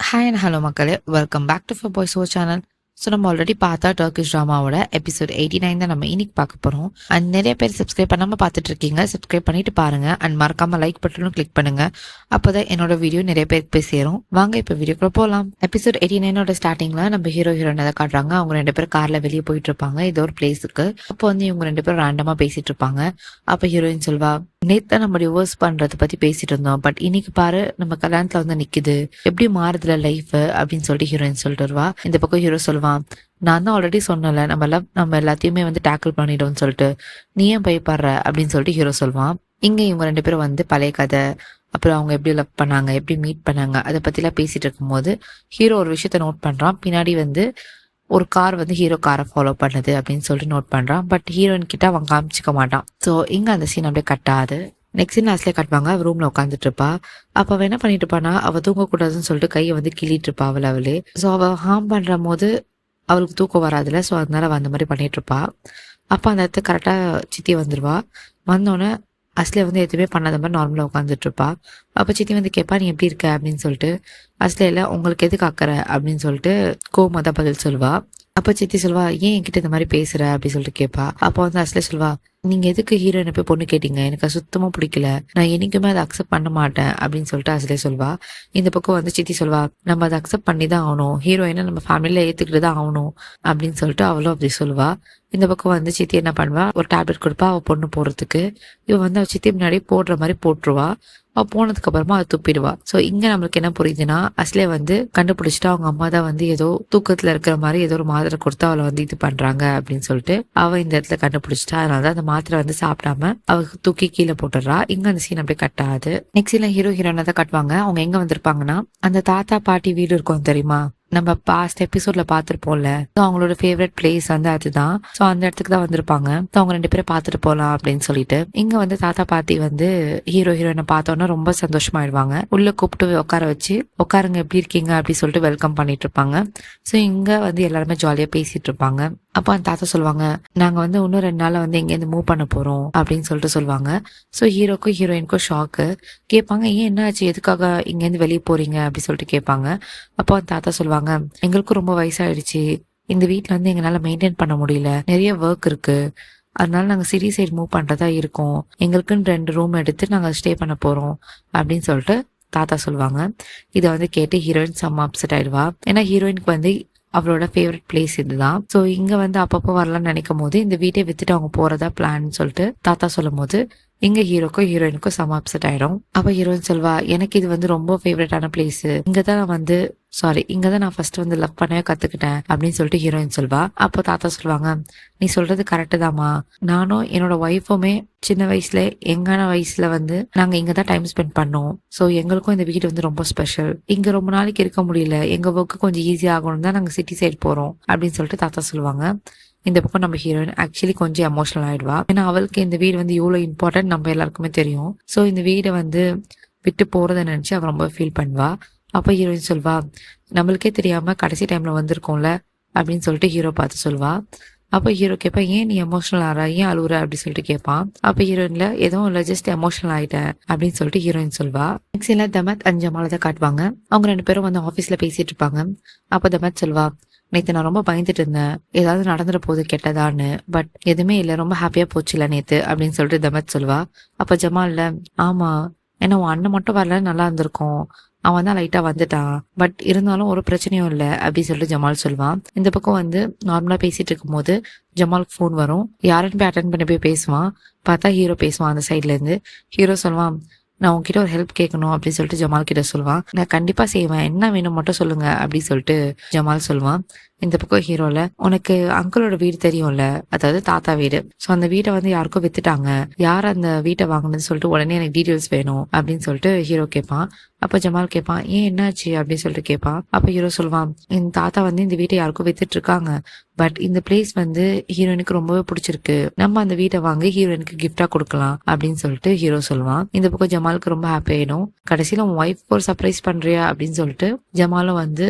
Hi and hello மக்களே, welcome back to ஃபர் பாய்ஸ் ஓ சேனல். ஸோ நம்ம ஆல்ரெடி பார்த்தா டர்க்கிஷ் ட்ராமாவோட எபிசோட் 89 தான் நம்ம இன்னைக்கு பார்க்க போகிறோம். அண்ட் நிறைய பேர் சப்ஸ்கிரைப் பண்ணாமல் பார்த்துட்டு இருக்கீங்க. சப்ஸ்கிரைப் பண்ணிட்டு பாருங்க அண்ட் மறக்காமல் லைக் பட்டனும் கிளிக் பண்ணுங்க. அப்போ தான் என்னோட வீடியோ நிறைய பேருக்கு போய் சேரும். வாங்க இப்போ வீடியோக்குள்ள போகலாம். எபிசோட் 89ஓட ஸ்டார்டிங்கில் நம்ம ஹீரோயினை தான் காட்டுறாங்க. அவங்க ரெண்டு பேரும் காரில் வெளியே போயிட்டு இருப்பாங்க ஏதோ ஒரு பிளேஸுக்கு. அப்போ வந்து இவங்க ரெண்டு பேரும் ரேண்டமாக பேசிட்டு இருப்பாங்க. அப்போ ஹீரோயின் சொல்வா, நேத்து நம்ம டிவோர்ஸ் பண்றதை பத்தி பேசிட்டு இருந்தோம், பட் இன்னைக்கு பாரு நம்ம கல்யாணத்துல வந்து நிக்குது, எப்படி மாறுதுல லைஃப் அப்படின்னு சொல்லிட்டு ஹீரோயின் சொல்லிட்டு வருவா. இந்த பக்கம் ஹீரோ சொல்லுவான், நான் தான் ஆல்ரெடி சொன்னல நம்ம எல்லாத்தையுமே வந்து டேக்கிள் பண்ணிடும்னு சொல்லிட்டு, நீ ஏன் பயப்படுற அப்படின்னு சொல்லிட்டு ஹீரோ சொல்லுவான். இங்க இவங்க ரெண்டு பேரும் வந்து பழைய கதை, அப்புறம் அவங்க எப்படி லவ் பண்ணாங்க, எப்படி மீட் பண்ணாங்க, அதை பத்திலாம் பேசிட்டு இருக்கும்போது ஹீரோ ஒரு விஷயத்த நோட் பண்றான். பின்னாடி வந்து ஒரு கார் வந்து ஹீரோ காரை ஃபாலோ பண்ணுது அப்படின்னு சொல்லிட்டு நோட் பண்றான். பட் ஹீரோயின் கிட்ட அவன் காமிச்சிக்க மாட்டான். ஸோ இங்க அந்த சீன் அப்படியே கட்டாது. நெக்ஸ்ட் சீன் லாஸ்ட்லேயே காட்டுவாங்க. ரூம்ல உட்காந்துட்டு இருப்பா. அப்ப அவ என்ன பண்ணிட்டு இருப்பானா, அவ தூங்கக்கூடாதுன்னு சொல்லிட்டு கையை வந்து கிள்ளிட்டு இருப்பா அவளே. ஸோ அவ ஹார்ம் பண்ற போது அவளுக்கு தூக்கம் வராதுல, ஸோ அதனால அவ அந்த மாதிரி பண்ணிட்டு இருப்பா. அப்ப அந்த இடத்துக்கு கரெக்டா சித்தி வந்துருவா. வந்தோடனே அஸ்லே வந்து எதுவுமே பண்ணாத மாதிரி நார்மலா உட்காந்துட்டு இருப்பா. அப்ப சித்தி வந்து கேட்பா, நீ எப்படி இருக்க அப்படின்னு சொல்லிட்டு. அஸ்லேல உங்களுக்கு எதுக்கு அக்கறை அப்படின்னு சொல்லிட்டு கோவமா தான் பதில் சொல்லுவா. அப்ப சித்தி சொல்வா, ஏன் என்கிட்ட இந்த மாதிரி பேசுற அப்படின்னு சொல்லிட்டு கேட்பா. அப்ப வந்து அஸ்லே சொல்வா, நீங்க எதுக்கு ஹீரோயினை போய் பொண்ணு கேட்டீங்க, எனக்கு சுத்தமா பிடிக்கல, நான் என்னைக்குமே அதை அக்செப்ட் பண்ண மாட்டேன் அப்படின்னு சொல்லிட்டு அஸ்லே சொல்வா. இந்த பக்கம் வந்து சித்தி சொல்வா, நம்ம அதை அக்செப்ட் பண்ணி தான் ஆகணும், ஹீரோயினை நம்ம ஃபேமிலியில ஏத்துக்கிட்டு தான் ஆகணும் அப்படின்னு சொல்லிட்டு அவளும் அப்படி சொல்லுவா. இந்த பக்கம் வந்து சித்தி என்ன பண்ணுவா, ஒரு டேப்லெட் கொடுப்பா அவ பொண்ணு போடுறதுக்கு. இவ வந்து அவ சித்தி முன்னாடி போடுற மாதிரி போட்டுருவா. அவ போனதுக்கு அப்புறமா அதை துப்பிடுவா. சோ இங்க நம்மளுக்கு என்ன புரியுதுன்னா, அஸ்லே வந்து கண்டுபிடிச்சிட்டு அவங்க அம்மா தான் வந்து ஏதோ தூக்கத்துல இருக்கிற மாதிரி ஏதோ ஒரு மாத்திரை கொடுத்து அவளை வந்து இது பண்றாங்க அப்படின்னு சொல்லிட்டு அவ இந்த இடத்துல கண்டுபிடிச்சிட்டா. அதனாலதான் அந்த மாத்திரை வந்து சாப்பிடாம அவ தூக்கி கீழே போட்டுடுறா. இங்க அந்த சீன் அப்படியே கட் ஆகுது. நெக்ஸ்ட் சீன்ல ஹீரோ ஹீரோயினை தான் காட்டுவாங்க. அவங்க எங்க வந்திருப்பாங்கன்னா, அந்த தாத்தா பாட்டி வீடு இருக்கும் தெரியுமா, நம்ம பாஸ்ட் எபிசோட்ல பாத்துருப்போம்ல, அவங்களோட ஃபேவரட் பிளேஸ் வந்து அதுதான். சோ அந்த இடத்துக்கு தான் வந்திருப்பாங்க. அவங்க ரெண்டு பேரும் பாத்துட்டு போலாம் அப்படின்னு சொல்லிட்டு இங்க வந்து தாத்தா பாட்டி வந்து ஹீரோ ஹீரோயினை பார்த்தோன்னா ரொம்ப சந்தோஷமாயிடுவாங்க. உள்ள கூப்பிட்டு உட்கார வச்சு, உட்காருங்க எப்படி இருக்கீங்க அப்படின்னு சொல்லிட்டு வெல்கம் பண்ணிட்டு இருப்பாங்க. சோ இங்க வந்து எல்லாருமே ஜாலியா பேசிட்டு இருப்பாங்க. அப்ப அந்த தாத்தா சொல்லுவாங்க, நாங்க வந்து இன்னும் 2 நாள்ல வந்து இங்க இருந்து மூவ் பண்ண போறோம் அப்படின்னு சொல்லிட்டு சொல்லுவாங்க. சோ ஹீரோக்கும் ஹீரோயினுக்கும் ஷாக்கு. கேட்பாங்க, ஏன் என்ன ஆச்சு, எதுக்காக இங்க இருந்து வெளியே போறீங்க அப்படி சொல்லிட்டு கேட்பாங்க. அப்போ அந்த தாத்தா சொல்லுவாங்க, எங்களுக்கும் ரொம்ப வயசாயிடுச்சு, இந்த வீட்டுல வந்து எங்களால மெயின்டைன் பண்ண முடியல, நிறைய ஒர்க் இருக்கு, அதனால நாங்க சிட்டி சைடு மூவ் பண்றதா இருக்கோம், எங்களுக்குன்னு 2 ரூம் எடுத்து நாங்க ஸ்டே பண்ண போறோம் அப்படின்னு சொல்லிட்டு தாத்தா சொல்லுவாங்க. இதை வந்து கேட்டு ஹீரோயின் செம்ம அப்செட் ஆயிடுவா. ஏன்னா ஹீரோயினுக்கு வந்து அவளோட ஃபேவரட் பிளேஸ் இதுதான். ஸோ இங்க வந்து அப்பப்போ வரலாம்னு நினைக்கும் போது இந்த வீட்டை வித்துட்டு அவங்க போறதா பிளான் சொல்லிட்டு தாத்தா சொல்லும் போது இங்க ஹீரோக்கும் ஹீரோயினுக்கும் செம அப்செட் ஆயிடும். அப்ப ஹீரோயின் சொல்வா, எனக்கு இது வந்து ரொம்ப ஃபேவரட்டான பிளேஸ், இங்கதான் நான் வந்து இங்கதான் நான் ஃபர்ஸ்ட் வந்து லவ் பண்ணவே கத்துக்கிட்டேன் அப்படின்னு சொல்லிட்டு ஹீரோயின் சொல்வா. அப்போ தாத்தா சொல்லுவாங்க, நீ சொல்றது கரெக்டு தாமா, நானும் என்னோட ஒய்ஃபுமே சின்ன வயசுல எங்கான வயசுல வந்து நாங்க இங்கதான் டைம் ஸ்பெண்ட் பண்ணோம். சோ எங்களுக்கும் இந்த வீடு வந்து ரொம்ப ஸ்பெஷல், இங்க ரொம்ப நாளைக்கு இருக்க முடியல, எங்க ஒர்க்கு கொஞ்சம் ஈஸியா ஆகணும் தான் நாங்க சிட்டி சைடு போறோம் அப்படின்னு சொல்லிட்டு தாத்தா சொல்லுவாங்க. இந்த பக்கம் நம்ம ஹீரோயின் ஆக்சுவலி கொஞ்சம் எமோஷனல் ஆயிடுவா. ஏன்னா அவளுக்கு இந்த வீடு வந்து இவ்வளவு இம்பார்ட்டன்ட் நம்ம எல்லாருக்குமே தெரியும். சோ இந்த வீடை வந்து விட்டு போறதை நினைச்சு அவ ரொம்ப ஃபீல் பண்ணுவா. அப்ப ஹீரோயின் சொல்வா, நம்மளுக்கே தெரியாம கடைசி டைம்ல வந்திருக்கோம்ல அப்படின்னு சொல்லிட்டு ஹீரோ பார்த்து சொல்வா. அப்ப ஹீரோ கேட்பா, ஏன் நீ எமோஷனல் ஆறா, ஏன் அழுவுற அப்படின்னு சொல்லிட்டு கேட்பான். அப்ப ஹீரோயின்ல எதுவும் இல்ல, ஜஸ்ட் எமோஷனல் ஆயிட்டேன் அப்படின்னு சொல்லிட்டு ஹீரோயின் சொல்வா. நெக்ஸ்ட் இல்ல தமத் அஞ்சமால தான் காட்டுவாங்க. அவங்க ரெண்டு பேரும் வந்து ஆபீஸ்ல பேசிட்டு இருப்பாங்க. அப்ப தமத் சொல்வா, நேத்து நான் ரொம்ப பயந்துட்டு இருந்தேன், ஏதாவது நடந்துட போது கெட்டதான்னு, பட் எதுவுமே இல்ல, ரொம்ப ஹாப்பியா போச்சுல நேத்து அப்படின்னு சொல்லிட்டு தமத் சொல்வா. அப்ப ஜமால்ல, ஆமா, ஏன்னா உன் அண்ணன் மட்டும் வரல நல்லா இருந்திருக்கும், அவன் தான் லைட்டா வந்துட்டான், பட் இருந்தாலும் ஒரு பிரச்சனையும் இல்லை அப்படின்னு சொல்லிட்டு ஜமால் சொல்வான். இந்த பக்கம் வந்து நார்மலா பேசிட்டு இருக்கும் போது ஜமாலுக்கு ஃபோன் வரும். யாருன்னு போய் அட்டன் பண்ணி போய் பேசுவான். பார்த்தா ஹீரோ பேசுவான் அந்த சைட்ல இருந்து. ஹீரோ சொல்வான், நான் உன்கிட்ட ஒரு ஹெல்ப் கேட்கணும் அப்படின்னு சொல்லிட்டு ஜமால் கிட்ட சொல்லுவான். நான் கண்டிப்பா செய்வேன், என்ன வேணும் மட்டும் சொல்லுங்க அப்படின்னு சொல்லிட்டு ஜமால் சொல்லுவான். இந்த பக்கம் ஹீரோல, உனக்கு அங்கிளோட வீடு தெரியும்ல, அதாவது தாத்தா வீடு, சோ அந்த வீட்டை வந்து யாருக்கும் வித்துட்டாங்க, யார் அந்த வீட்டை வாங்கினதுன்னு சொல்லிட்டு உடனே எனக்கு டீடைல்ஸ் வேணும் அப்படின்னு சொல்லிட்டு ஹீரோ கேட்பான். அப்ப ஜமால் கேட்பான், ஏன் என்னாச்சு அப்படின்னு சொல்லிட்டு கேட்பான். அப்ப ஹீரோ சொல்லுவான், இந்த தாத்தா வந்து இந்த வீட்டை யாருக்கும் வித்துட்டு இருக்காங்க, பட் இந்த பிளேஸ் வந்து ஹீரோயினுக்கு ரொம்பவே பிடிச்சிருக்கு, நம்ம அந்த வீட்டை வாங்கி ஹீரோயினுக்கு கிஃப்டா கொடுக்கலாம் அப்படின்னு சொல்லிட்டு ஹீரோ சொல்லுவான். இந்த பக்கம் ஜமாலுக்கு ரொம்ப ஹாப்பி ஆயிடும். கடைசியில உன் ஒய்ஃப்க்கு ஒரு சர்ப்ரைஸ் பண்றியா அப்படின்னு சொல்லிட்டு ஜமாலும் வந்து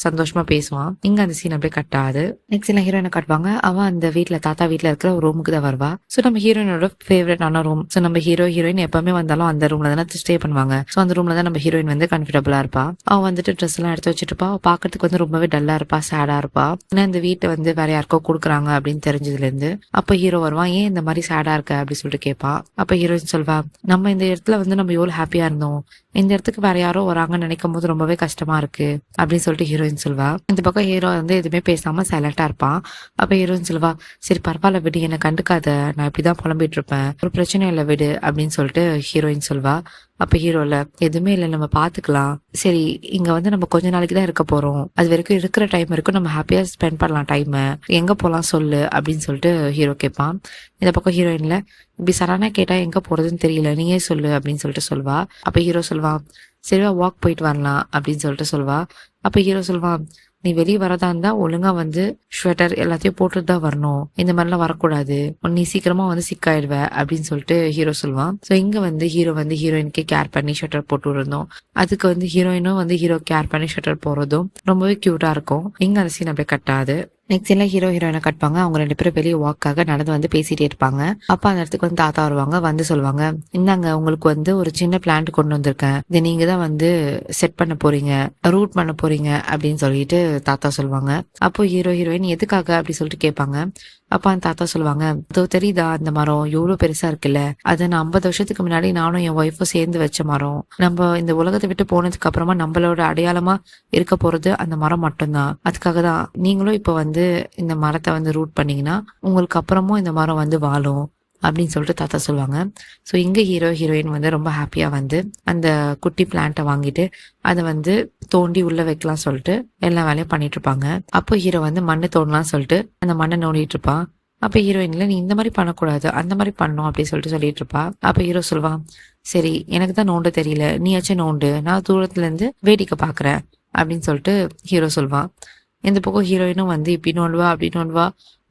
சந்தோஷமா பேசுவான். இங்க அந்த சீன் அப்படியே கட் ஆகுது. நெக்ஸ்ட் சீன்ல ஹீரோயினை காட்டுவாங்க. அவன் அந்த வீட்டுல தாத்தா வீட்டுல இருக்கிற ஒரு ரூமுக்கு தான் வருவா. சோ நம்ம ஹீரோயினோட ஃபேவரட்டான ரூம். சோ நம்ம ஹீரோயின் எப்பவுமே வந்தாலும் அந்த ரூம்ல தானே ஸ்டே பண்ணுவாங்க. சோ அந்த ரூம்ல தான் நம்ம ஹீரோயின் வந்து கம்ஃபர்டபுளா இருப்பா. அவன் வந்துட்டு ட்ரெஸ் எல்லாம் எடுத்து வச்சுட்டு இருப்பா. பாக்கிறதுக்கு வந்து ரொம்பவே டல்லா இருப்பா, சேடா இருப்பா. ஏன்னா இந்த வீட்டை வந்து வேற யாருக்கோ கொடுக்குறாங்க அப்படின்னு தெரிஞ்சதுல இருந்து. அப்ப ஹீரோ வருவான். ஏன் இந்த மாதிரி சேடா இருக்க அப்படின்னு சொல்லிட்டு கேட்பா. அப்ப ஹீரோயின் சொல்வா, நம்ம இந்த இடத்துல வந்து நம்ம எவ்வளவு ஹாப்பியா இருந்தோம், இந்த இடத்துக்கு வேற யாரோ வராங்கன்னு நினைக்கும் போது ரொம்பவே கஷ்டமா இருக்கு அப்படின்னு சொல்லிட்டு ஹீரோயின் சொல்வா. இந்த பக்கம் ஹீரோ வந்து எதுவுமே பேசாம சைலண்டா இருப்பான். அப்ப ஹீரோயின் சொல்வா, சரி பரவாயில்ல விடு, என்னை கண்டுக்காத, நான் இப்படிதான் புலம்பிட்டு இருப்பேன், ஒரு பிரச்சனை இல்லை விடு அப்படின்னு சொல்லிட்டு ஹீரோயின் சொல்வா. அப்ப ஹீரோல, எதுவுமே இல்லை, நம்ம பாத்துக்கலாம், சரி இங்க வந்து நம்ம கொஞ்ச நாளைக்கு தான் இருக்க போறோம், அது வரைக்கும் இருக்கிற டைம் வரைக்கும் நம்ம ஹாப்பியா ஸ்பெண்ட் பண்ணலாம் டைம், எங்க போலாம் சொல்லு அப்படின்னு சொல்லிட்டு ஹீரோ கேட்பான். இந்த பக்கம் ஹீரோயின்ல, இப்படி சடனா கேட்டா எங்க போறதுன்னு தெரியல, நீயே சொல்லு அப்படின்னு சொல்லிட்டு சொல்வா. அப்ப ஹீரோ சொல்வான், சரிவா வாக் போயிட்டு வரலாம் அப்படின்னு சொல்லிட்டு சொல்வா. அப்ப ஹீரோ சொல்வான், நீ வெளியே வரதா இருந்தா ஒழுங்கா வந்து ஸ்வெட்டர் எல்லாத்தையும் போட்டுட்டு தான் வரணும், இந்த மாதிரிலாம் வரக்கூடாது, நீ சீக்கிரமா வந்து சிக்காயிடுவ அப்படின்னு சொல்லிட்டு ஹீரோ சொல்லுவான். சோ இங்க வந்து ஹீரோ வந்து ஹீரோயினுக்கு கேர் பண்ணி ஸ்வெட்டர் போட்டு இருந்தோம். அதுக்கு வந்து ஹீரோயினும் வந்து ஹீரோ கேர் பண்ணி ஸ்வெட்டர் போறதும் ரொம்பவே கியூட்டா இருக்கும். இங்க அந்த சீன் அப்படியே கட்டாது. நெக்ஸ்ட் எல்லாம் ஹீரோ ஹீரோயினை கட்டுப்பாங்க. அவங்க 2 பேரும் வெளியே வாக்காக நடந்து வந்து பேசிட்டே இருப்பாங்க. அப்பா அந்த இடத்துக்கு வந்து தாத்தா வருவாங்க. வந்து சொல்லுவாங்க, இந்தாங்க உங்களுக்கு வந்து ஒரு சின்ன பிளான்ட் கொண்டு வந்திருக்கேன், இதை நீங்க தான் வந்து செட் பண்ண போறீங்க, ரூட் பண்ண போறீங்க அப்படின்னு சொல்லிட்டு தாத்தா சொல்லுவாங்க. அப்போ ஹீரோ ஹீரோயின் எதுக்காக அப்படி சொல்லிட்டு கேட்பாங்க. அப்பா அந்த தாத்தா சொல்லுவாங்க, அதோ தெரியுதா அந்த மரம் எவ்வளவு பெருசா இருக்குல்ல, அது நான் 50 வருஷத்துக்கு முன்னாடி நானும் என் ஒய்ஃபும் சேர்ந்து வச்ச மரம், நம்ம இந்த உலகத்தை விட்டு போனதுக்கு அப்புறமா நம்மளோட அடையாளமா இருக்க போறது அந்த மரம் மட்டும்தான், அதுக்காக தான் நீங்களும் இப்ப வந்து இந்த மரத்தை வந்து ரூட் பண்ணீங்கன்னா உங்களுக்கு அப்புறமும் இந்த மரம் வந்து வாழும் அப்படின்னு சொல்லிட்டு தாத்தா சொல்லுவாங்க. ஸோ இங்க ஹீரோ ஹீரோயின் வந்து ரொம்ப ஹாப்பியா வந்து அந்த குட்டி பிளான்ட்டை வாங்கிட்டு அதை வந்து தோண்டி உள்ள வைக்கலாம் சொல்லிட்டு எல்லா வேலையும் பண்ணிட்டு இருப்பாங்க. அப்போ ஹீரோ வந்து மண்ணு தோண்டலாம் சொல்லிட்டு அந்த மண்ணை நோண்டிட்டு இருப்பான். அப்ப ஹீரோயின்ல, நீ இந்த மாதிரி பண்ணக்கூடாது, அந்த மாதிரி பண்ணும் அப்படின்னு சொல்லிட்டு இருப்பா. அப்ப ஹீரோ சொல்லுவான், சரி எனக்கு தான் நோண்ட தெரியல, நீயாச்சும் நோண்டு, நான் தூரத்துல இருந்து வேடிக்கை பாக்குறேன் அப்படின்னு சொல்லிட்டு ஹீரோ சொல்வான். இந்த பக்கம் ஹீரோயினும் வந்து இப்படி நோண்டுவா அப்படி நோண்டுவா,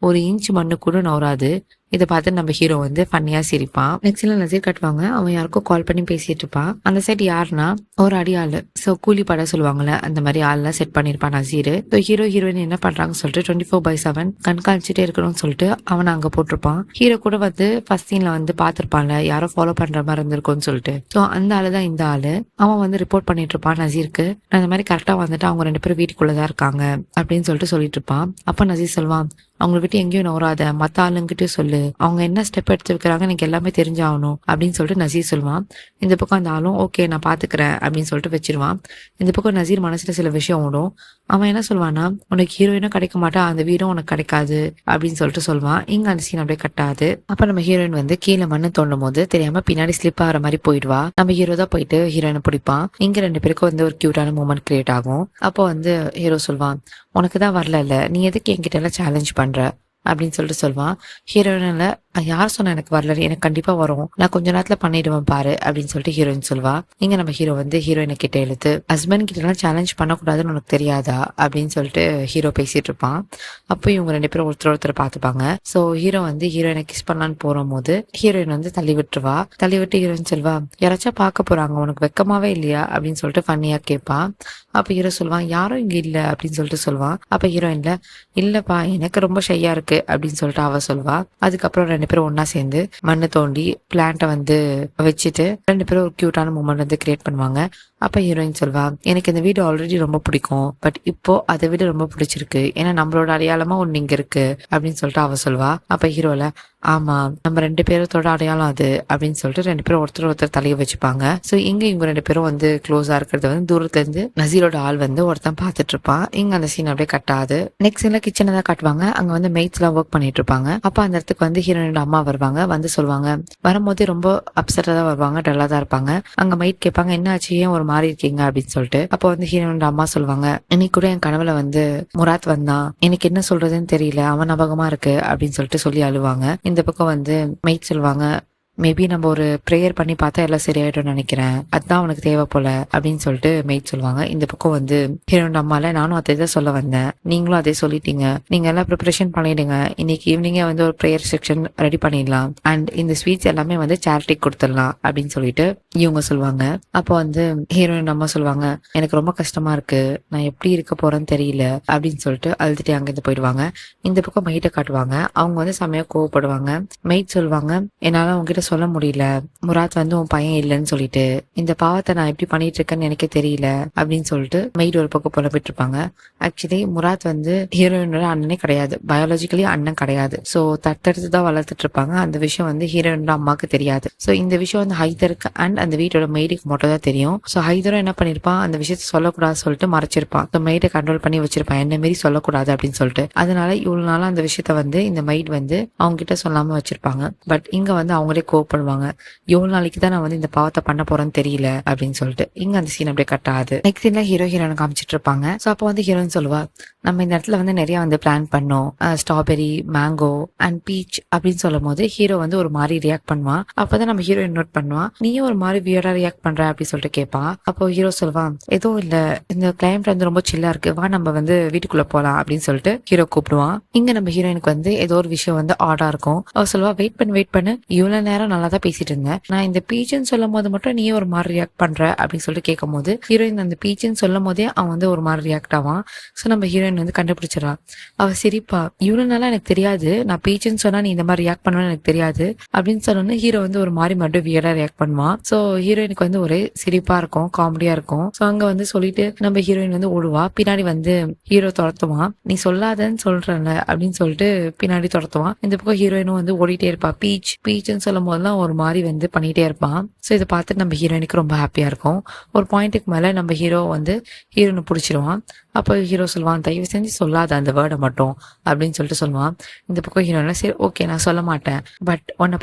ஒரு இன்ச் மண்ணு கூட நவராது. இதை பார்த்து நம்ம ஹீரோ வந்து ஃபன்னியா சிரிப்பான். நெக்ஸ்ட்ல நசீர் கட்டுவாங்க. அவன் யாருக்கோ கால் பண்ணி பேசிட்டு இருப்பான். அந்த செட் யாருன்னா ஒரு அடி ஆளு. ஸோ கூலி பட சொல்லுவாங்கல்ல, அந்த மாதிரி ஆள்லாம் செட் பண்ணிருப்பான் நசீர். ஸோ ஹீரோ ஹீரோயின் என்ன பண்றாங்கன்னு சொல்லிட்டு 24/7 கண்காணிச்சுட்டே இருக்கணும்னு சொல்லிட்டு அவனை அங்க போட்டிருப்பான். ஹீரோ கூட வந்து ஃபர்ஸ்ட் சீன்ல வந்து பாத்திருப்பான்ல, யாரோ ஃபாலோ பண்ற மாதிரி இருந்திருக்கும்னு சொல்லிட்டு. ஸோ அந்த ஆளு தான் இந்த ஆளு. அவன் வந்து ரிப்போர்ட் பண்ணிட்டு இருப்பான் நசீருக்கு. நான் இந்த மாதிரி கரெக்டா வந்துட்டு அவங்க 2 பேரும் வீட்டுக்குள்ளதான் இருக்காங்க அப்படின்னு சொல்லிட்டு இருப்பான். அப்ப நசீர் சொல்வான், அவங்களை விட்டு எங்கேயும் நவராத, மத்த ஆளுங்கிட்டே சொல்லு, அவங்க என்ன ஸ்டெப் எடுத்து வைக்கிறாங்க எனக்கு எல்லாமே தெரிஞ்சாகணும் அப்படின்னு சொல்லிட்டு நசீர் சொல்லுவான். இந்த பக்கம் அந்த ஆளும் ஓகே நான் பாத்துக்கிறேன் அப்படின்னு சொல்லிட்டு வச்சிருவான். இந்த பக்கம் நசீர் மனசுல சில விஷயம் ஓடும். அவன் என்ன சொல்வான்னா, உனக்கு ஹீரோயினும் கிடைக்க மாட்டா, அந்த வீடும் உனக்கு கிடைக்காது அப்படின்னு சொல்லிட்டு சொல்லுவான். இங்க அந்த சீன் அப்படியே கட்டாது. அப்ப நம்ம ஹீரோயின் வந்து கீழே மண்ணு தோண்டும் போது தெரியாம பின்னாடி ஸ்லிப் ஆகிற மாதிரி போயிடுவா. நம்ம ஹீரோ தான் போயிட்டு ஹீரோயினை பிடிப்பான். இங்க 2 பேருக்கும் வந்து ஒரு கியூட்டான மூமெண்ட் கிரியேட் ஆகும். அப்போ வந்து ஹீரோ சொல்வான், உனக்கு தான் வரல, நீ எதுக்கு என்கிட்ட எல்லாம் சேலஞ்ச் பண்ற அப்படின்னு சொல்லிட்டு சொல்வான். ஹீரோயின்ல, யார் சொன்னா எனக்கு வரல, எனக்கு கண்டிப்பா வரும், நான் கொஞ்ச நேரத்துல பண்ணிடுவேன் பாரு அப்படின்னு சொல்லிட்டு ஹீரோயின் சொல்வா. இங்க நம்ம ஹீரோ வந்து ஹீரோயினை கிட்ட எழுத்து, ஹஸ்பண்ட் கிட்ட எல்லாம் சேலஞ்ச் பண்ணக்கூடாதுன்னு உனக்கு தெரியாதா அப்படின்னு சொல்லிட்டு ஹீரோ பேசிட்டு இருப்பான். அப்போ இவங்க 2 பேரும் ஒருத்தர் பார்த்துப்பாங்க. சோ ஹீரோ வந்து ஹீரோயினை கிஸ் பண்ணலான்னு போது ஹீரோயின் வந்து தள்ளி விட்டுருவா. தள்ளி விட்டு ஹீரோயின் சொல்வா, யாராச்சும் பார்க்க போறாங்க, உனக்கு வெக்கமாவே இல்லையா அப்படின்னு சொல்லிட்டு ஃபன்னியா கேட்பா. அப்ப ஹீரோ சொல்வான், யாரும் இங்க இல்ல அப்படின்னு சொல்லிட்டு சொல்வான். அப்ப ஹீரோயின்ல, இல்லப்பா எனக்கு ரொம்ப ஷையா இருக்கு அப்படின்னு சொல்லிட்டு அவ சொல்வா. அதுக்கப்புறம் 2 பேரும் ஒன்னா சேர்ந்து மண்ணு தோண்டி பிளான்ட்டை வந்து வச்சுட்டு 2 பேரும் ஒரு கியூட்டான மூமெண்ட் வந்து கிரியேட் பண்ணுவாங்க. அப்ப ஹீரோயின் சொல்வா, எனக்கு இந்த வீடு ஆல்ரெடி ரொம்ப பிடிக்கும், பட் இப்போ அதை விட ரொம்ப பிடிச்சிருக்கு, ஏன்னா நம்மளோட அடையாளமா ஒண்ணு இங்க இருக்கு அப்படின்னு சொல்லிட்டு அவ சொல்வா. அப்ப ஹீரோல, ஆமா நம்ம 2 பேரோட அடையாளம் அது அப்படின்னு சொல்லிட்டு 2 பேரும் ஒருத்தர் தலையை வச்சுப்பாங்க. சோ இங்க இவங்க 2 பேரும் வந்து க்ளோஸா இருக்கிறது வந்து தூரத்துல இருந்து நசீரோட ஆள் வந்து ஒருத்தன் பாத்துட்டு இருப்பான். இங்க அந்த சீன் அப்படியே கட்டாது. நெக்ஸ்ட் சீன்ல கிச்சனை தான் காட்டுவாங்க. அங்க வந்து மெய்ட்ஸ் எல்லாம் ஒர்க் பண்ணிட்டு இருப்பாங்க. அப்ப அந்த இடத்துக்கு வந்து ஹீரோனோட அம்மா வருவாங்க. வந்து சொல்லுவாங்க, வரும்போது ரொம்ப அப்செட்டா தான் வருவாங்க, டல்லா தான் இருப்பாங்க. அங்க மெய்ட் கேட்பாங்க, என்ன ஆச்சு, ஏன் ஒரு மாதிரி இருக்கீங்க அப்படின்னு சொல்லிட்டு. அப்போ வந்து ஹீரோனோட அம்மா சொல்லுவாங்க, இன்னைக்கு கூட என் கனவுல வந்து முராத் வந்தான், எனக்கு என்ன சொல்றதுன்னு தெரியல, அவன் ஞாபகமா இருக்கு அப்படின்னு சொல்லிட்டு சொல்லி அழுவாங்க. இந்த பக்கம் வந்து மெய்ட் சொல்லுவாங்க, மேபி நம்ம ஒரு ப்ரேயர் பண்ணி பார்த்தா எல்லாம் சரியாயிடும்னு நினைக்கிறேன், அதுதான் அவனுக்கு தேவை போல அப்படின்னு சொல்லிட்டு மெய்ட் சொல்லுவாங்க. இந்த பக்கம் வந்து ஹீரோயின் அம்மால நானும் அதை தான் சொல்ல வந்தேன், நீங்களும் அதே சொல்லிட்டீங்க, நீங்க எல்லாம் ப்ரிப்பரேஷன் பண்ணிடுங்க, இன்னைக்கு ஈவினிங்கே வந்து ஒரு ப்ரேயர் செக்ஷன் ரெடி பண்ணிடலாம் அண்ட் இந்த ஸ்வீட்ஸ் எல்லாமே வந்து சேரிட்டி கொடுத்துடலாம் அப்படின்னு சொல்லிட்டு இவங்க சொல்லுவாங்க. அப்போ வந்து ஹீரோயின் அம்மா சொல்லுவாங்க, எனக்கு ரொம்ப கஷ்டமா இருக்கு, நான் எப்படி இருக்க போறேன்னு தெரியல அப்படின்னு சொல்லிட்டு அழுதுட்டு அங்கிருந்து போயிடுவாங்க. இந்த பக்கம் மெய்ட்டை காட்டுவாங்க. அவங்க வந்து செமையா கோவப்படுவாங்க. மெய்ட் சொல்லுவாங்க, என்னால உங்ககிட்ட சொல்ல முடியல, முராத் வந்து உன் பையன் இல்லைன்னு சொல்லிட்டு, இந்த பாவத்தை நான் எப்படி பண்ணிட்டு இருக்கேன்னு எனக்கே தெரியல அப்படின்னு சொல்லிட்டு மெய்ட் ஒரு பக்கம் புலம்பிட்டு இருப்பாங்க. ஆக்சுவலி முராத் வந்து ஹீரோயினோட அண்ணனே கிடையாது, பயாலஜிக்கலி அண்ணன் கிடையாது. ஸோ தத்தெடுத்து தான் வளர்த்துட்டு இருப்பாங்க. அந்த விஷயம் வந்து ஹீரோயினோட அம்மாவுக்கு தெரியாது. ஸோ இந்த விஷயம் வந்து ஹைதருக்கு அண்ட் அந்த வீட்டோட மெய்டுக்கு மட்டும் தான் தெரியும். ஸோ ஹைதரும் என்ன பண்ணிருப்பான், அந்த விஷயத்த சொல்லக்கூடாது சொல்லிட்டு மறைச்சிருப்பான். ஸோ மெய்டை கண்ட்ரோல் பண்ணி வச்சிருப்பான், என்ன மாரி சொல்லக்கூடாது அப்படின்னு சொல்லிட்டு. அதனால இவ்வளவு நாளும் அந்த விஷயத்த வந்து இந்த மெய்ட் வந்து அவங்க கிட்ட சொல்லாம வச்சிருப்பாங்க. பட் இங்க வந்து அவங்களே கோவப்படுவாங்க, எவ்வளவு நாளைக்கு தான் நான் வந்து இந்த பாவத்தை பண்ண போறேன்னு தெரியல அப்படின்னு சொல்லிட்டு. இங்க அந்த சீன் அப்படியே கட் ஆகுது. நெக்ஸ்ட் சீன்ல ஹீரோ ஹீரோனை காமிச்சிட்டு இருப்பாங்க. ஸோ அப்போ வந்து ஹீரோயின் சொல்லுவா, நம்ம இந்த இடத்துல வந்து நிறைய வந்து பிளான் பண்ணோம், ஸ்ட்ராபெரி, மேங்கோ அண்ட் பீச் அப்படின்னு சொல்லும் போது ஹீரோ வந்து ஒரு மாதிரி ரியாக்ட் பண்ணுவான். அப்பதான் நம்ம ஹீரோயின் நோட் பண்ணுவான், நீயும் ஒரு மாதிரி வியர்டா ரியாக்ட் பண்ற அப்படின்னு சொல்லிட்டு கேட்பான். அப்போ ஹீரோ சொல்லுவான், எதுவும் இல்ல, இந்த கிளைமேட் வந்து ரொம்ப சில்லா இருக்கு, வா நம்ம வந்து வீட்டுக்குள்ள போலாம் அப்படின்னு சொல்லிட்டு ஹீரோ கூப்பிடுவான். இங்க நம்ம ஹீரோயினுக்கு வந்து ஏதோ ஒரு விஷயம் வந்து ஆடா இருக்கும். அவ சொல்லுவா, வெயிட் பண்ணு, இவ்வளவு நேரம் நல்லா தான் பேசிட்டு இருந்தேன், நான் இந்த பீச்சுன்னு சொல்லும் போது மட்டும் நீயே ஒரு மாதிரி ரியாக்ட் பண்ற அப்படின்னு சொல்லிட்டு கேட்கும் போது ஹீரோயின் அந்த பீச்சுன்னு சொல்லும் போதே அவன் வந்து ஒரு மாதிரி ரியாக்ட் ஆவான். ஸோ நம்ம ஹீரோயின் வந்து கண்டுபிடிச்சிடறா. அவ சிரிப்பா, இவ்வளவு நாளா எனக்கு தெரியாது, நான் பீச்சுன்னு சொன்னா நீ இந்த மாதிரி ரியாக்ட் பண்ணுவேன்னு எனக்கு தெரியாது அப்படின்னு சொன்னோன்னு ஹீரோ வந்து ஒரு மாதிரி மட்டும் வியர்டா ரியாக்ட் பண்ணுவான். ஸோ ஹீரோயினுக்கு வந்து ஒரே சிரிப்பா இருக்கும், காமெடியா இருக்கும். ஸோ அங்க வந்து சொல்லிட்டு நம்ம ஹீரோயின் வந்து ஓடுவா. பின்னாடி வந்து ஹீரோ துரத்துவான், நீ சொல்லாதன்னு சொல்றல அப்படின்னு சொல்லிட்டு பின்னாடி துரத்துவான். இந்த பக்கம் ஹீரோயினும் வந்து ஓடிட்டே இருப்பா. பீச்சுன்னு சொல்லும் போதெல்லாம் ஒரு மாதிரி வந்து பண்ணிட்டே இருப்பான். ஸோ இதை பார்த்துட்டு நம்ம ஹீரோயினுக்கு ரொம்ப ஹாப்பியா இருக்கும். ஒரு பாயிண்ட்டுக்கு மேல நம்ம ஹீரோ வந்து ஹீரோனை பிடிச்சிருவான். அப்போ ஹீரோ சொல்லுவான், தயவு செஞ்சு சொல்லாத அந்த வேர்டை மட்டும் அப்படின்னு சொல்லிட்டு சொல்லுவான். இந்த பக்கம் ஹீரோனா, சரி ஓகே நான் சொல்ல மாட்டேன், பட் உன்னை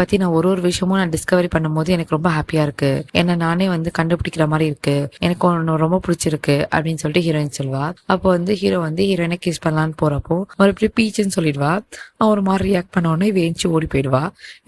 பத்தி நான் ஒரு விஷயமும் நான் டிஸ்கவரி பண்ணும் போது எனக்கு ரொம்ப ஹாப்பியா இருக்கு, என்ன நானே வந்து கண்டுபிடிக்கிற மாதிரி இருக்கு, எனக்கு ஒன்னு ரொம்ப பிடிச்சிருக்கு அப்படின்னு சொல்லிட்டு ஹீரோயின் சொல்லுவா. அப்போ வந்து ஹீரோ வந்து ஹீரோயினை கிஸ் பண்ணலான்னு போறப்போ மறுபடியும் பீச்சுன்னு சொல்லிடுவா. அவன் ஒரு மாதிரி ரியாக்ட் பண்ணோன்னே வேஞ்சி ஓடி போயிடுவா.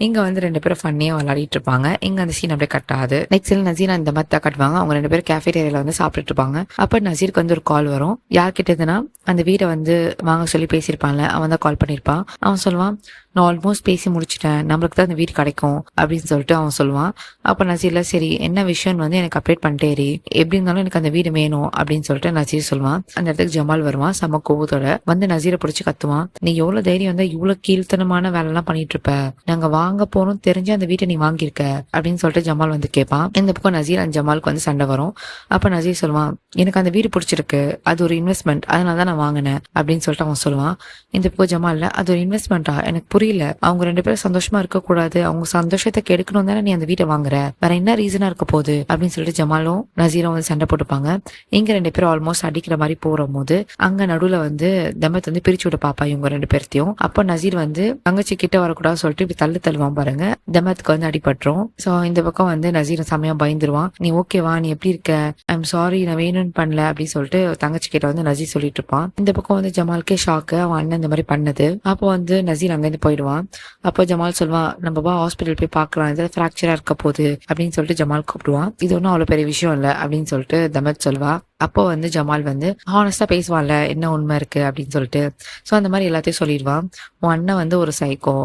இங்க வந்து ரெண்டு பேரும் ஃபன்னியா விளையாடிட்டு இருப்பாங்க. இங்க அந்த சீன் அப்படியே கட் ஆகுது. நெக்ஸ்ட் நசீர் இந்த மாதிரி தான் கட்டுவாங்க. அவங்க ரெண்டு பேரும் கேஃபேரியால வந்து சாப்பிட்டுட்டு இருப்பாங்க. அப்ப நசீருக்கு வந்து ஒரு கால் வரும். யார்கிட்ட இருந்துன்னா அந்த வீடை வந்து வாங்க சொல்லி பேசியிருப்பான்ல, அவன் தான் கால் பண்ணியிருப்பான். அவன் சொல்லுவான், நான் ஆல்மோஸ்ட் பேசி முடிச்சிட்டேன், நம்மளுக்கு தான் அந்த வீடு கிடைக்கும் அப்படின்னு சொல்லிட்டு அவன் சொல்லுவான். அப்ப நசீர்ல, சரி என்ன விஷயம்னு வந்து எனக்கு அப்டேட் பண்ணிட்டேரி, எப்படி இருந்தாலும் எனக்கு அந்த வீடு வேணும் அப்படின்னு சொல்லிட்டு நசீர் சொல்லுவான். அந்த இடத்துக்கு ஜமால் வருவான் செம கோவத்தோட. வந்து நசீரை பிடிச்சி கத்துவான், நீ எவ்வளவு தைரியம் வந்தா இவ்வளவு கீழ்த்தனமான வேலை எல்லாம் பண்ணிட்டு இருப்ப, நாங்க வாங்க போறோம் தெரிஞ்சு அந்த வீட்டை நீ வாங்கியிருக்க அப்படின்னு சொல்லிட்டு ஜமால் வந்து கேட்பான். இந்த பக்கம் நசீர் அந்த ஜமாலுக்கு வந்து சண்டை வரும். அப்ப நசீர் சொல்லுவான், எனக்கு அந்த வீடு பிடிச்சிருக்கு, அது ஒரு இன்வெஸ்ட்மெண்ட், அதனால தான் நான் வாங்கினேன் அப்படின்னு சொல்லிட்டு அவன் சொல்லுவான். இந்த பக்கம் ஜமால்ல, அது ஒரு இன்வெஸ்ட்மெண்டா, எனக்கு புரியல, அவங்க ரெண்டு பேரும் சந்தோஷமா இருக்க கூடாது, அவங்க சந்தோஷத்தை கெடுக்கணும் தானே நீ அந்த வீட்டை வாங்குற, வேற என்ன ரீசனா இருக்க போகுது அப்படின்னு சொல்லிட்டு ஜமாலும் நசீரும் வந்து சண்டை போட்டுப்பாங்க. இங்க ரெண்டு பேரும் ஆல்மோஸ்ட் அடிக்கிற மாதிரி போற போது அங்க நடுவுல வந்து தமத் வந்து பிரிச்சு விட பாப்பா இவங்க ரெண்டு பேர்த்தையும். அப்போ நசீர் வந்து தங்கச்சி கிட்ட வரக்கூடாது சொல்லிட்டு இப்படி தள்ளுவான் பாருங்க, தமத்துக்கு வந்து அடிபட்டுரும். சோ இந்த பக்கம் வந்து நசீர் செமையா பயந்துருவான். நீ ஓகேவா, நீ எப்படி இருக்க, ஐம் சாரி நான் வேணும்னு பண்ணல அப்படின்னு சொல்லிட்டு தங்கச்சி கிட்ட வந்து நசீர் சொல்லிட்டு இருப்பான். இந்த பக்கம் வந்து ஜமாலுக்கே ஷாக்கு, அவன் அண்ணன் இந்த மாதிரி பண்ணது. அப்போ வந்து நசீர் அங்கிருந்து போயிடுவான். அப்போ ஜமால் சொல்லுவான், நம்ம வா ஹாஸ்பிட்டல் போய் பார்க்கலாம், ஏதாவது ஃப்ராக்சரா இருக்க போகுது அப்படின்னு சொல்லிட்டு ஜமால் கூப்பிடுவான். இது ஒன்றும் அவ்வளோ பெரிய விஷயம் இல்லை அப்படின்னு சொல்லிட்டு தமத் சொல்வா. அப்போ வந்து ஜமால் வந்து ஹானஸ்டா பேசுவான்ல, என்ன உண்மை இருக்கு அப்படின்னு சொல்லிட்டு. ஸோ அந்த மாதிரி எல்லாத்தையும் சொல்லிடுவான். உன் அண்ணன் வந்து ஒரு சைக்கோ,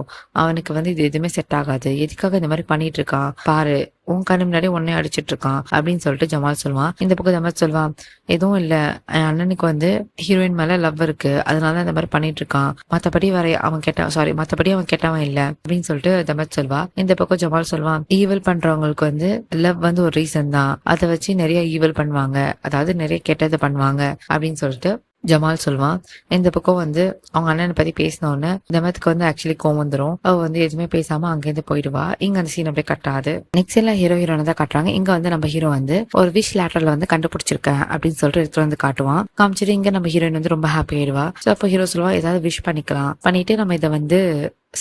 அவனுக்கு வந்து இது எதுவுமே செட் ஆகாது, எதுக்காக இந்த மாதிரி பண்ணிட்டு இருக்கான் பாரு, உன் கண்ணு முன்னாடி உன்னை அடிச்சிட்டு இருக்கான் அப்படின்னு சொல்லிட்டு ஜமால் சொல்லுவான். இந்த பக்கம் ஜமால் சொல்லுவான், எதுவும் இல்ல, என் அண்ணனுக்கு வந்து ஹீரோயின் மேல லவ் இருக்கு, அதனால இந்த மாதிரி பண்ணிட்டு இருக்கான், மத்தபடி அவன் கெட்டவன் இல்ல அப்படின்னு சொல்லிட்டு ஜமால் சொல்வா. இந்த பக்கம் ஜமால் சொல்லுவான், ஈவல் பண்றவங்களுக்கு வந்து லவ் வந்து ஒரு ரீசன் தான், அதை வச்சு நிறைய ஈவல் பண்ணுவாங்க, அதாவது நிறைய கெட்டது பண்ணுவாங்க அப்படின்னு சொல்லிட்டு ஜமால் சொல்லுவான். இந்த பக்கம் வந்து அவங்க அண்ணனை பத்தி பேசினோன்னு தமத்துக்கு வந்து ஆக்சுவலி கோவம் வந்துடும். அவ வந்து எதுவுமே பேசாம அங்கேருந்து போயிடுவா. இங்க அந்த சீன் அப்படியே கட்டாது. நெக்ஸ்ட் எல்லாம் ஹீரோனை தான் காட்டுறாங்க. இங்க வந்து நம்ம ஹீரோ வந்து ஒரு விஷ் லேட்டர்ல வந்து கண்டுபிடிச்சிருக்கேன் அப்படின்னு சொல்லிட்டு எடுத்து வந்து காட்டுவான். காமிச்சிட்டு இங்க நம்ம ஹீரோயின் வந்து ரொம்ப ஹாப்பி ஆயிடுவா. ஸோ அப்போ ஹீரோ சொல்லுவா, ஏதாவது விஷ் பண்ணிக்கலாம், பண்ணிட்டு நம்ம இதை வந்து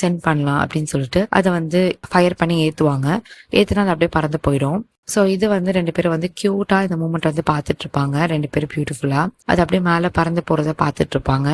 சென்ட் பண்ணலாம் அப்படின்னு சொல்லிட்டு அதை வந்து ஃபயர் பண்ணி ஏற்றுவாங்க. ஏற்றுனா அது அப்படியே பறந்து போயிடும். ஸோ இது வந்து 2 பேரும் வந்து க்யூட்டாக இந்த மூமெண்ட் வந்து பார்த்துட்டு இருப்பாங்க. 2 பேரும் பியூட்டிஃபுல்லாக அது அப்படியே மேலே பறந்து போகிறத பார்த்துட்டு இருப்பாங்க.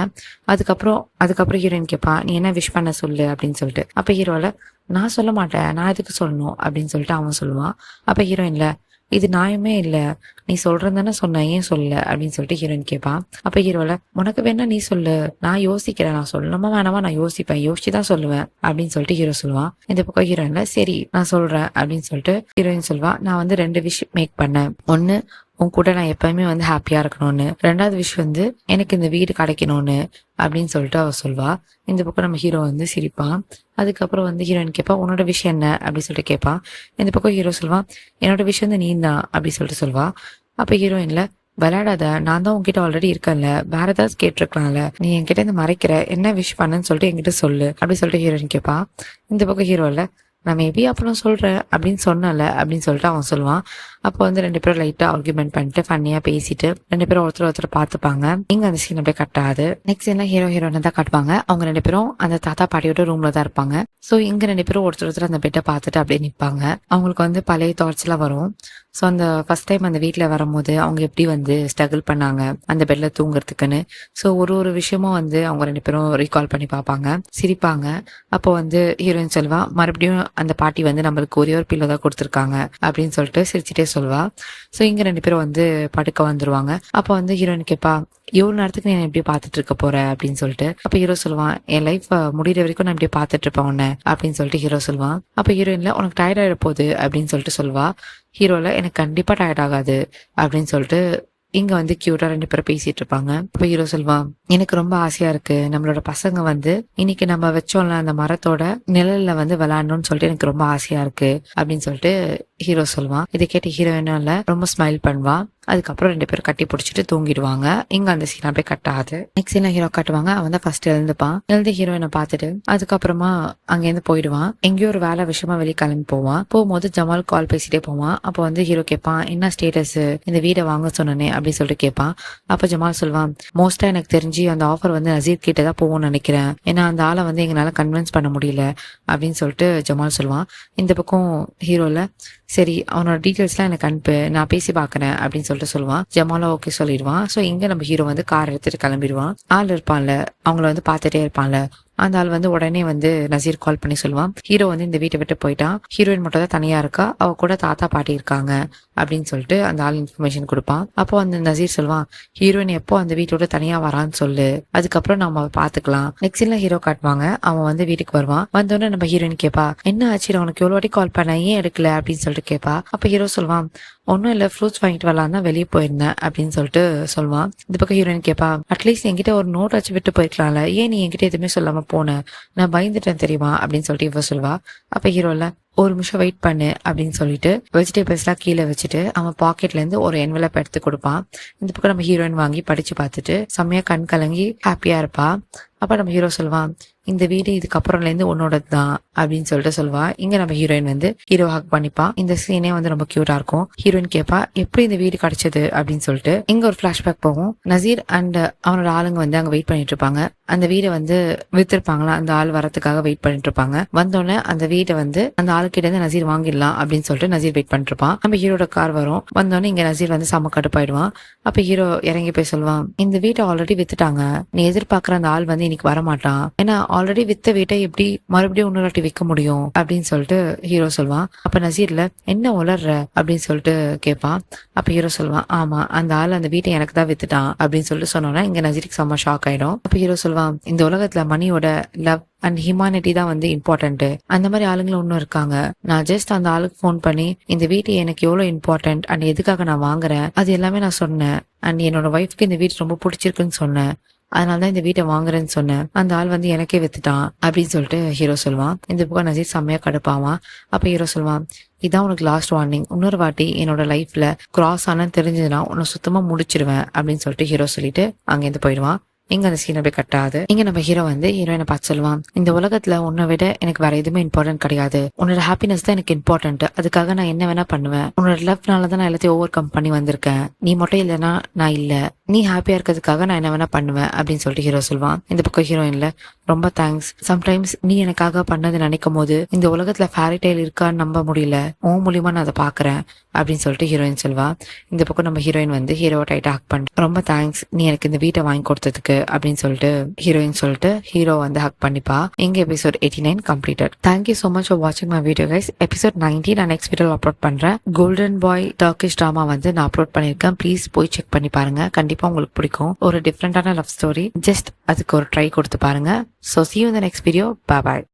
அதுக்கப்புறம் ஹீரோயின் கேட்பா, நீ என்ன விஷ் பண்ண சொல்லு அப்படின்னு சொல்லிட்டு. அப்போ ஹீரோவில், நான் சொல்ல மாட்டேன், நான் எதுக்கு சொல்லணும் அப்படின்னு சொல்லிட்டு அவன் சொல்லுவான். அப்போ ஹீரோயின்ல, இது நியாயமே இல்லை, நீ சொல்றதுன்னு சொன்ன, ஏன் சொல்ல அப்படின்னு சொல்லிட்டு ஹீரோயின் கேட்பான். அப்ப ஹீரோல, உனக்கு வேணா நீ சொல்லு, நான் யோசிக்கிறேன், நான் சொல்லணுமா வேணாமா நான் யோசிப்பேன், யோசிச்சுதான் சொல்லுவேன் அப்படின்னு சொல்லிட்டு ஹீரோ சொல்லுவான். இந்த பக்கம் ஹீரோயின்ல, சரி நான் சொல்றேன் அப்படின்னு சொல்லிட்டு ஹீரோயின் சொல்வா, நான் வந்து 2 விஷ் மேக் பண்ணேன். ஒன்னு, உன் கூட நான் எப்பவுமே வந்து ஹாப்பியா இருக்கணும்னு. 2வது விஷயம் வந்து எனக்கு இந்த வீடு கிடைக்கணும்னு அப்படின்னு சொல்லிட்டு அவ சொல்வா. இந்த பக்கம் நம்ம ஹீரோ வந்து சிரிப்பான். அதுக்கப்புறம் வந்து ஹீரோயின் கேட்பா, உன்னோட விஷயம் என்ன அப்படின்னு சொல்லிட்டு கேட்பான். இந்த பக்கம் ஹீரோ சொல்வான், என்னோட விஷயம் வந்து நீ தான் அப்படின்னு சொல்லிட்டு சொல்வா. அப்ப ஹீரோயின்ல, விளையாடாத, நான் தான் உன்கிட்ட ஆல்ரெடி இருக்கேன்ல, வேற ஏதாவது கேட்டிருக்கலாம்ல, நீ என்கிட்ட இந்த மறைக்கிற, என்ன விஷ் பண்ணுன்னு சொல்லிட்டு என்கிட்ட சொல்லு அப்படி சொல்லிட்டு ஹீரோயின் கேட்பா. இந்த பக்கம் ஹீரோல, நான் மேபி அப்புறம் சொல்றேன் அப்படின்னு சொன்னல அப்படின்னு சொல்லிட்டு அவன் சொல்லுவான். அப்போ வந்து 2 பேரும் லைட்டா ஆர்குமெண்ட் பண்ணிட்டு ஃபன்னியா பேசிட்டு 2 பேரும் ஒருத்தர் பார்த்துப்பாங்க. இங்க அந்த சீன் அப்படியே கட்டாது. நெக்ஸ்ட் என்ன, ஹீரோ ஹீரோயின் தான் காட்டுவாங்க. அவங்க 2 பேரும் அந்த தாத்தா பாட்டியோட ரூம்ல தான் இருப்பாங்க. ஸோ இங்க 2 பேரும் ஒருத்தர் அந்த பெட்டை பார்த்துட்டு அப்படியே நிற்பாங்க. அவங்களுக்கு வந்து பழைய தாட்ஸ் எல்லாம் வரும். ஸோ அந்த ஃபர்ஸ்ட் டைம் அந்த வீட்டில் வரும்போது அவங்க எப்படி வந்து ஸ்ட்ரகிள் பண்ணாங்க அந்த பெட்ல தூங்குறதுக்குன்னு. ஸோ ஒரு விஷயமும் வந்து அவங்க 2 பேரும் ரீகால் பண்ணி பார்ப்பாங்க, சிரிப்பாங்க. அப்போ வந்து ஹீரோயின் சொல்வா, மறுபடியும் அந்த பாட்டி வந்து நம்மளுக்கு ஒரே ஒரு பில்லோ தான் கொடுத்துருக்காங்க அப்படின்னு சொல்லிட்டு சிரிச்சுட்டே சொல்வா. ஸோ இங்க 2 பேரும் வந்து படுக்க வந்துருவாங்க. அப்போ வந்து ஹீரோயின் கேட்பா, எவ்வளவு நேரத்துக்கு நீ எப்படி பார்த்துட்டு இருக்க போற அப்படின்னு சொல்லிட்டு. அப்ப ஹீரோ சொல்லுவான், என் லைஃப் முடிகிற வரைக்கும் நான் இப்படியே பார்த்துட்டு இருப்பேன் உன்னை அப்படின்னு சொல்லிட்டு ஹீரோ சொல்லுவான். அப்ப ஹீரோயின்ல, உனக்கு டயர்ட் ஆயிட போகுது அப்படின்னு சொல்லிட்டு சொல்லுவா. ஹீரோல, எனக்கு கண்டிப்பா டயர்ட் ஆகாது அப்படின்னு சொல்லிட்டு இங்க வந்து கியூட்டா 2 பேரும் பேசிட்டு இருப்பாங்க. அப்ப ஹீரோ சொல்வான், எனக்கு ரொம்ப ஆசையா இருக்கு, நம்மளோட பசங்க வந்து இன்னைக்கு நம்ம வச்சோம்ல அந்த மரத்தோட நிழல்ல வந்து விளையாடணும்னு சொல்லிட்டு எனக்கு ரொம்ப ஆசையா இருக்கு அப்படின்னு சொல்லிட்டு ஹீரோ சொல்லுவான். இதை கேட்டு ஹீரோயினால ரொம்ப ஸ்மைல் பண்ணுவா. அதுக்கப்புறம் 2 பேரும் கட்டி பிடிச்சிட்டு தூங்கிடுவாங்க. இங்க அந்த சீன் அப்படியே கட் ஆகுது. நெக்ஸ்ட் சீன்ல ஹீரோ காட்டுவாங்க. அவன் தான் ஃபர்ஸ்ட் எழுந்துப்பான். எழுந்து ஹீரோயினை பார்த்துட்டு அதுக்கப்புறமா அங்கேருந்து போயிடுவான். எங்கேயோ ஒரு வேலை விஷயமா வெளியே கிளம்பி போவான். போகும்போது ஜமால் கால் பேசிட்டே போவான். அப்போ வந்து ஹீரோ கேட்பான், என்ன ஸ்டேட்டஸ், இந்த வீடை வாங்க சொன்னனே அப்படின்னு சொல்லிட்டு கேட்பான். அப்ப ஜமால் சொல்வான், மோஸ்டா எனக்கு தெரிஞ்சு அந்த ஆஃபர் வந்து நசீர் கிட்ட தான் போகும்னு நினைக்கிறேன், ஏன்னா அந்த ஆளை வந்து எங்களால கன்வின்ஸ் பண்ண முடியல அப்படின்னு சொல்லிட்டு ஜமால் சொல்லுவான். இந்த பக்கம் ஹீரோல, சரி அவனோட டீட்டெயில்ஸ்லாம் எனக்கு அனுப்பு, நான் பேசி பாக்குறேன் அப்படின்னு சொல்லிட்டு சொல்லுவான். ஜமாலா ஓகே சொல்லிடுவான். ஸோ இங்க நம்ம ஹீரோ வந்து கார் எடுத்துட்டு கிளம்பிடுவான். ஆள் இருப்பான்ல, அவங்கள வந்து பார்த்துட்டே இருப்பான்ல, அந்த ஆள் வந்து உடனே வந்து நசீர் கால் பண்ணி சொல்லுவான், ஹீரோ வந்து இந்த வீட்டை விட்டு போயிட்டான், ஹீரோயின் மட்டும் தான் தனியா இருக்கா, அவ கூட தாத்தா பாட்டி இருக்காங்க அப்படின்னு சொல்லிட்டு அந்த ஆள் இன்ஃபர்மேஷன் கொடுப்பான். அப்போ அந்த நசீர் சொல்லுவான், ஹீரோயின் எப்போ அந்த வீட்டோட தனியா வரான்னு சொல்லு, அதுக்கப்புறம் நம்ம பாத்துக்கலாம். நெக்ஸ்ட்ல ஹீரோ காட்டுவாங்க. அவன் வந்து வீட்டுக்கு வருவான். வந்தோடனே நம்ம ஹீரோயின் கேட்பா, என்ன ஆச்சு, உனக்கு எவ்வளோ வாட்டி கால் பண்ண, ஏன் எடுக்கல அப்படின்னு சொல்லிட்டு கேட்பா. அப்ப ஹீரோ சொல்லுவான், ஒன்னும் இல்ல, ஃப்ரூட்ஸ் வாங்கிட்டு வரலாம் தான் வெளியே போயிருந்தேன் அப்படின்னு சொல்லிட்டு சொல்லுவான். இந்த பக்கம் ஹீரோயின் கேட்பா, அட்லீஸ்ட் என்கிட்ட ஒரு நோட் வச்சு விட்டு போயிருக்கலாம்ல, ஏன் நீ என்கிட்ட எதுவுமே சொல்லாம போன, நான் பயந்துட்டேன் தெரியுமா அப்படின்னு சொல்லிட்டு இவ சொல்லுவா. அப்ப ஹீரோல, ஒரு நிமிஷம் வெயிட் பண்ணு அப்படின்னு சொல்லிட்டு வெஜிடபிள்ஸ் எல்லாம் கீழே வச்சுட்டு அவன் பாக்கெட்ல இருந்து ஒரு என்வலப் எடுத்து கொடுப்பான். இந்த பக்கம் நம்ம ஹீரோயின் வாங்கி படிச்சு பார்த்துட்டு செம்மையா கண் கலங்கி ஹாப்பியா இருப்பா. அப்ப நம்ம ஹீரோ சொல்லுவான், இந்த வீடு இதுக்கப்புறம்ல இருந்து உன்னோடது தான் அப்படின்னு சொல்லிட்டு சொல்லுவா. இங்க நம்ம ஹீரோயின் வந்து ஹீரோ ஹக் பண்ணிப்பா. இந்த சீனே வந்து ரொம்ப கியூட்டா இருக்கும். ஹீரோயின் கேட்பா, எப்படி இந்த வீடு கிடைச்சது அப்படின்னு சொல்லிட்டு. இங்க ஒரு பிளாஷ்பேக் போகும். நசீர் அண்ட் அவனோட ஆளுங்க வந்து அங்க வெயிட் பண்ணிட்டு இருப்பாங்க. அந்த வீடை வந்து வித்திருப்பாங்களா, அந்த ஆள் வரத்துக்காக வெயிட் பண்ணிட்டு இருப்பாங்க. வந்தோடனே அந்த வீட்டை வந்து அந்த ஆளுக்கிட்ட இருந்து நசீர் வாங்கிடலாம் அப்படின்னு சொல்லிட்டு நசீர் வெயிட் பண்ணிட்டு இருப்பான். நம்ம ஹீரோட கார் வரும். வந்தோடனே இங்க நசீர் வந்து செம கடுப்பாயிடுவான். அப்ப ஹீரோ இறங்கி போய் சொல்லுவான், இந்த வீட்டை ஆல்ரெடி வித்துட்டாங்க, நீ எதிர்பார்க்கிற அந்த ஆள் வந்து இன்னைக்கு வரமாட்டான், ஏன்னா ஆல்ரெடி வித்த வீட்டை எப்படி மறுபடியும் இன்னொரு வாட்டி விற்க முடியும் அப்படின்னு சொல்லிட்டு ஹீரோ சொல்லுவான். அப்ப நசீர்ல, என்ன உளர்ற அப்படின்னு சொல்லிட்டு கேட்பான். அப்ப ஹீரோ சொல்லுவான், ஆமா அந்த ஆள் அந்த வீட்டை எனக்கு தான் வித்துட்டான் அப்படின்னு சொல்லிட்டு சொன்னோன்னா இங்க நசீருக்கு செம்ம ஷாக் ஆயிடும். அப்ப ஹீரோ சொல்லுவான், இந்த உலகத்துல மணியோட லவ் அண்ட் ஹியூமானிட்டி தான் வந்து இம்பார்ட்டன்ட், அந்த மாதிரி ஆளுங்களும் ஒன்னும் இருக்காங்க, நான் ஜஸ்ட் அந்த ஆளுக்கு போன் பண்ணி இந்த வீட்டு எனக்கு எவ்வளவு இம்பார்ட்டன்ட் அண்ட் எதுக்காக நான் வாங்குறேன் அது எல்லாமே நான் சொன்னேன், அண்ட் என்னோட ஒய்ஃப்க்கு இந்த வீட்டு ரொம்ப பிடிச்சிருக்குன்னு சொன்னேன், அதனாலதான் இந்த வீட்டை வாங்குறேன்னு சொன்னேன், அந்த ஆள் வந்து எனக்கே வித்துட்டான் அப்படின்னு சொல்லிட்டு ஹீரோ சொல்லுவான். இந்த பக்கம் நசீர் செம்மையா கடுப்பாவான். அப்ப ஹீரோ சொல்லுவான், இதான் உனக்கு லாஸ்ட் வார்னிங், இன்னொரு வாட்டி என்னோட லைஃப்ல கிராஸ் ஆனன்னு தெரிஞ்சதுன்னா உன்னை சுத்தமா முடிச்சிருவேன் அப்படின்னு சொல்லிட்டு ஹீரோ சொல்லிட்டு அங்கேருந்து போயிடுவான். இங்க அந்த சீன் அப்படியே கட்டாது. இங்க நம்ம ஹீரோ வந்து ஹீரோயினை பார்த்து சொல்லுவான், இந்த உலகத்துல உன்னை விட எனக்கு வேற எதுவுமே இம்பார்ட்டன்ட் கிடையாது, உன்னோட ஹாப்பினஸ் தான் எனக்கு இம்பார்ட்டன்ட், அதுக்காக நான் என்ன வேணா பண்ணுவேன், உன்னோட லவ்னால தான் நான் எல்லாத்தையும் ஓவர் கம் பண்ணி வந்திருக்கேன், நீ மட்டும் இல்லைன்னா நான் இல்ல, நீ ஹாப்பியா இருக்கிறதுக்காக நான் என்ன வேணா பண்ணுவேன் அப்படின்னு சொல்லிட்டு ஹீரோ சொல்வான். இந்த பக்கம் ஹீரோயின்ல ரொம்ப தேங்க்ஸ். சம்டைம்ஸ் நீ எனக்காக பண்ணதை நினைக்கும் போது இந்த உலகத்துல ஃபேரி டெய்ல் இருக்கான்னு நம்ப முடியல, உன் மூலியமா நான் அதை பாக்குறேன் அப்படின்னு சொல்லிட்டு ஹீரோயின் சொல்வா. இந்த பக்கம் நம்ம ஹீரோயின் வந்து ஹீரோவை டைட்டா ஹக் பண்ற. ரொம்ப தேங்க்ஸ் நீ எனக்கு இந்த வீட்டை வாங்கி கொடுத்ததுக்கு அப்படின்னு சொல்லிட்டு ஹீரோயின் சொல்லிட்டு ஹீரோ வந்து ஹக் பண்ணிப்பா. எங்க episode 89 completed. Thank you so much for watching my video guys. Episode 90 நான் நெக்ஸ்ட் வீடியோல அப்லோட் பண்றேன். கோல்டன் பாய் டர்க்கிஷ் டிராமா வந்து நான் அப்லோட் பண்ணிருக்கேன். ப்ளீஸ் போய் செக் பண்ணி பாருங்க. கண்டிப்பா உங்களுக்கு பிடிக்கும். ஒரு டிஃப்ரெண்டான லவ் ஸ்டோரி. ஜஸ்ட் அதுக்கு ஒரு ட்ரை கொடுத்து பாருங்க. So see you in the next video. Bye bye.